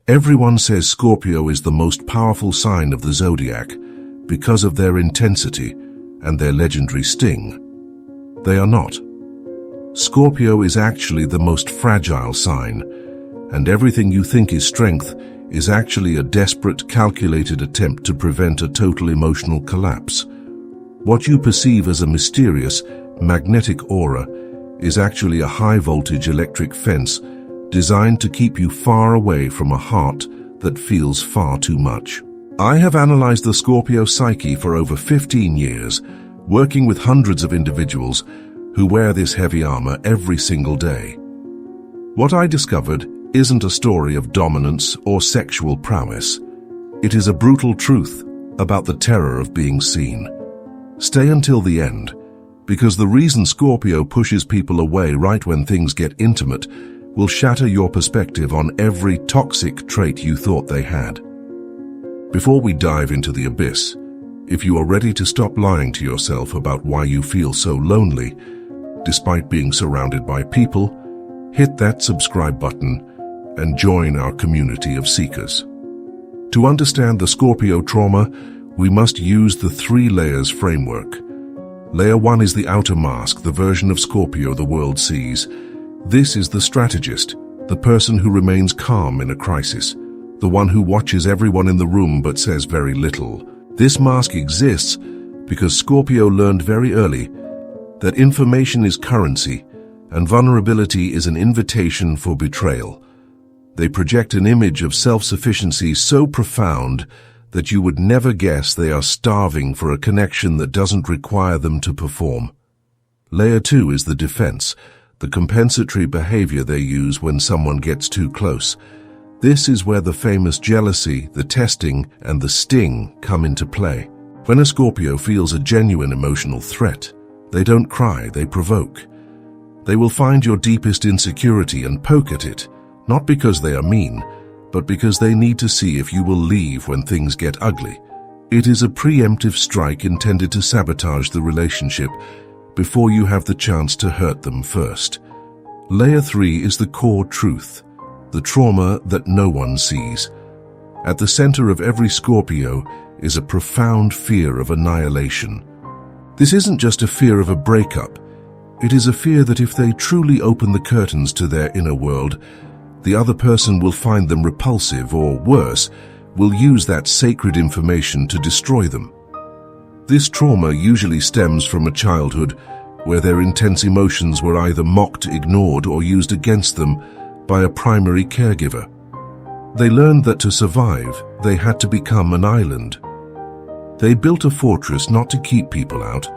Everyone says Scorpio is the most powerful sign of the zodiac because of their intensity and their legendary sting. They are not. Scorpio is actually the most fragile sign, and everything you think is strength is actually a desperate, calculated attempt to prevent a total emotional collapse. What you perceive as a mysterious, magnetic aura is actually a high-voltage electric fence designed to keep you far away from a heart that feels far too much. I have analyzed the Scorpio psyche for over 15 years, working with hundreds of individuals who wear this heavy armor every single day. What I discovered isn't a story of dominance or sexual prowess. It is a brutal truth about the terror of being seen. Stay until the end, because the reason Scorpio pushes people away right when things get intimate will shatter your perspective on every toxic trait you thought they had. Before we dive into the abyss, if you are ready to stop lying to yourself about why you feel so lonely, despite being surrounded by people, hit that subscribe button and join our community of seekers. To understand the Scorpio trauma, we must use the 3 layers framework. Layer 1 is the outer mask, the version of Scorpio the world sees. This is the strategist, the person who remains calm in a crisis, the one who watches everyone in the room but says very little. This mask exists because Scorpio learned very early that information is currency and vulnerability is an invitation for betrayal. They project an image of self-sufficiency so profound that you would never guess they are starving for a connection that doesn't require them to perform. Layer 2 is the defense, the compensatory behavior they use when someone gets too close. This is where the famous jealousy, the testing, and the sting come into play. When a Scorpio feels a genuine emotional threat, they don't cry, they provoke. They will find your deepest insecurity and poke at it, not because they are mean, but because they need to see if you will leave when things get ugly. It is a preemptive strike intended to sabotage the relationship before you have the chance to hurt them first. Layer 3 is the core truth, the trauma that no one sees. At the center of every Scorpio is a profound fear of annihilation. This isn't just a fear of a breakup. It is a fear that if they truly open the curtains to their inner world, the other person will find them repulsive or, worse, will use that sacred information to destroy them. This trauma usually stems from a childhood where their intense emotions were either mocked, ignored, or used against them by a primary caregiver. They learned that to survive, they had to become an island. They built a fortress not to keep people out,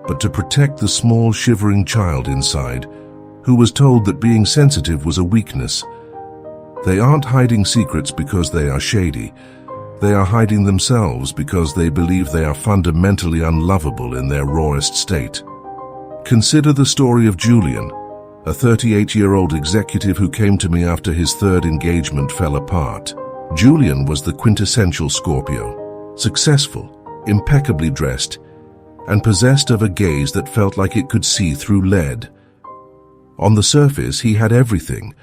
but to protect the small, shivering child inside, who was told that being sensitive was a weakness. They aren't hiding secrets because they are shady. They are hiding themselves because they believe they are fundamentally unlovable in their rawest state. Consider the story of Julian, a 38-year-old executive who came to me after his 3rd engagement fell apart. Julian was the quintessential Scorpio, successful, impeccably dressed, and possessed of a gaze that felt like it could see through lead. On the surface, he had everything,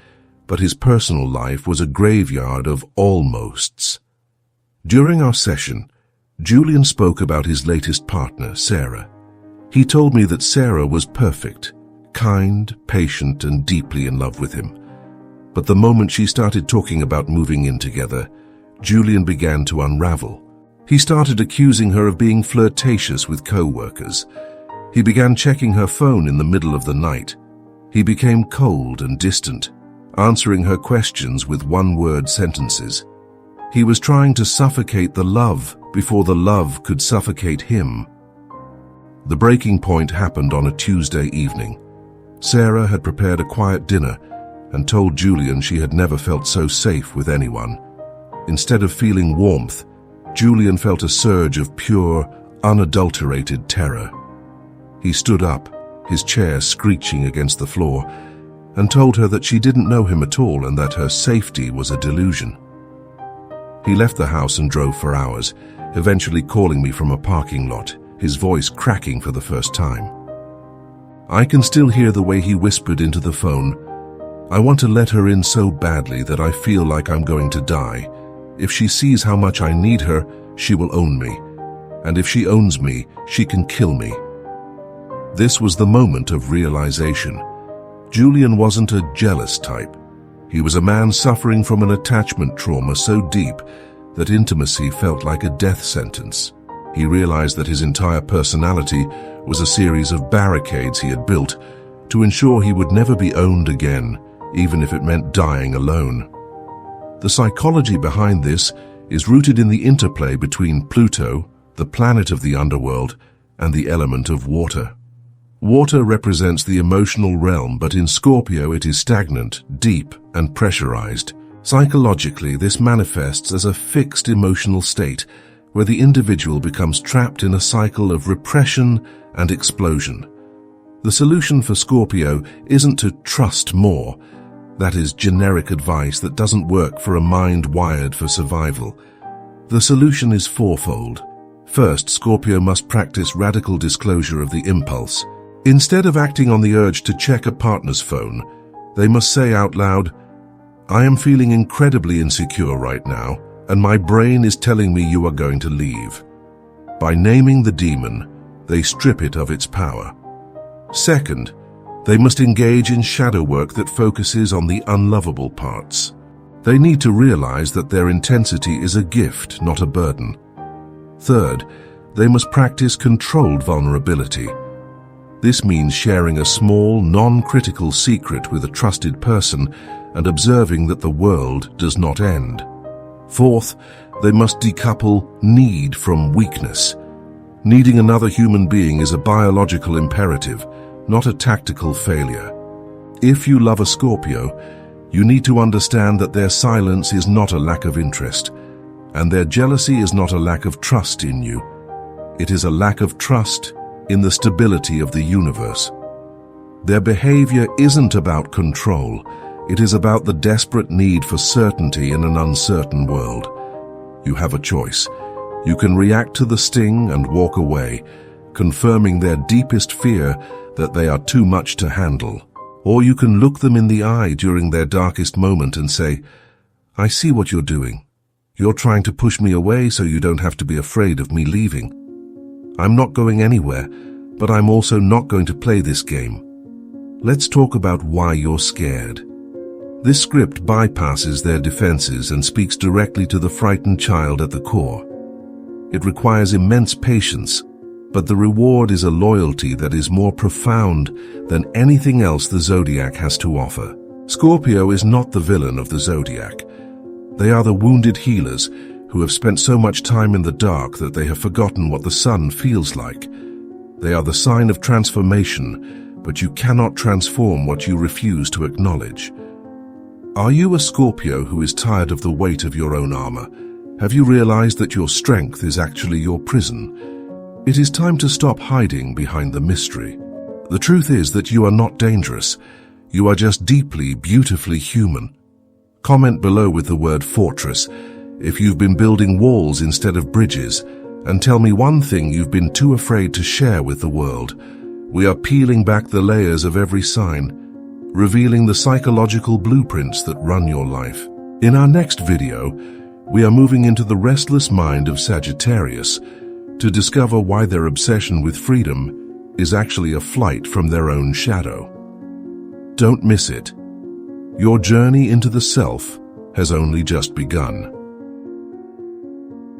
but his personal life was a graveyard of almosts. During our session, Julian spoke about his latest partner, Sarah. He told me that Sarah was perfect, kind, patient, and deeply in love with him. But the moment she started talking about moving in together, Julian began to unravel. He started accusing her of being flirtatious with co-workers. He began checking her phone in the middle of the night. He became cold and distant, answering her questions with one-word sentences. He was trying to suffocate the love before the love could suffocate him. The breaking point happened on a Tuesday evening. Sarah had prepared a quiet dinner and told Julian she had never felt so safe with anyone. Instead of feeling warmth, Julian felt a surge of pure, unadulterated terror. He stood up, his chair screeching against the floor, and told her that she didn't know him at all and that her safety was a delusion. He left the house and drove for hours, eventually calling me from a parking lot, his voice cracking for the first time. I can still hear the way he whispered into the phone, I want to let her in so badly that I feel like I'm going to die. If she sees how much I need her, she will own me. And if she owns me, she can kill me. This was the moment of realization. Julian wasn't a jealous type. He was a man suffering from an attachment trauma so deep that intimacy felt like a death sentence. He realized that his entire personality was a series of barricades he had built to ensure he would never be owned again, even if it meant dying alone. The psychology behind this is rooted in the interplay between Pluto, the planet of the underworld, and the element of water. Water represents the emotional realm, but in Scorpio it is stagnant, deep, and pressurized. Psychologically, this manifests as a fixed emotional state where the individual becomes trapped in a cycle of repression and explosion. The solution for Scorpio isn't to trust more. That is generic advice that doesn't work for a mind wired for survival. The solution is fourfold. First, Scorpio must practice radical disclosure of the impulse. Instead of acting on the urge to check a partner's phone, they must say out loud, "I am feeling incredibly insecure right now, and my brain is telling me you are going to leave." By naming the demon, they strip it of its power. Second, they must engage in shadow work that focuses on the unlovable parts. They need to realize that their intensity is a gift, not a burden. Third, they must practice controlled vulnerability. This means sharing a small, non-critical secret with a trusted person and observing that the world does not end. Fourth, they must decouple need from weakness. Needing another human being is a biological imperative, not a tactical failure. If you love a Scorpio, you need to understand that their silence is not a lack of interest, and their jealousy is not a lack of trust in you. It is a lack of trust in the stability of the universe. Their behavior isn't about control. It is about the desperate need for certainty in an uncertain world. You have a choice. You can react to the sting and walk away, confirming their deepest fear that they are too much to handle. Or you can look them in the eye during their darkest moment and say, "I see what you're doing. You're trying to push me away so you don't have to be afraid of me leaving. I'm not going anywhere, but I'm also not going to play this game. Let's talk about why you're scared." This script bypasses their defenses and speaks directly to the frightened child at the core. It requires immense patience, but the reward is a loyalty that is more profound than anything else the Zodiac has to offer. Scorpio is not the villain of the Zodiac. They are the wounded healers who have spent so much time in the dark that they have forgotten what the sun feels like. They are the sign of transformation, but you cannot transform what you refuse to acknowledge. Are you a Scorpio who is tired of the weight of your own armor? Have you realized that your strength is actually your prison? It is time to stop hiding behind the mystery. The truth is that you are not dangerous. You are just deeply, beautifully human. Comment below with the word fortress if you've been building walls instead of bridges, and tell me one thing you've been too afraid to share with the world. We are peeling back the layers of every sign, revealing the psychological blueprints that run your life. In our next video, we are moving into the restless mind of Sagittarius to discover why their obsession with freedom is actually a flight from their own shadow. Don't miss it. Your journey into the self has only just begun.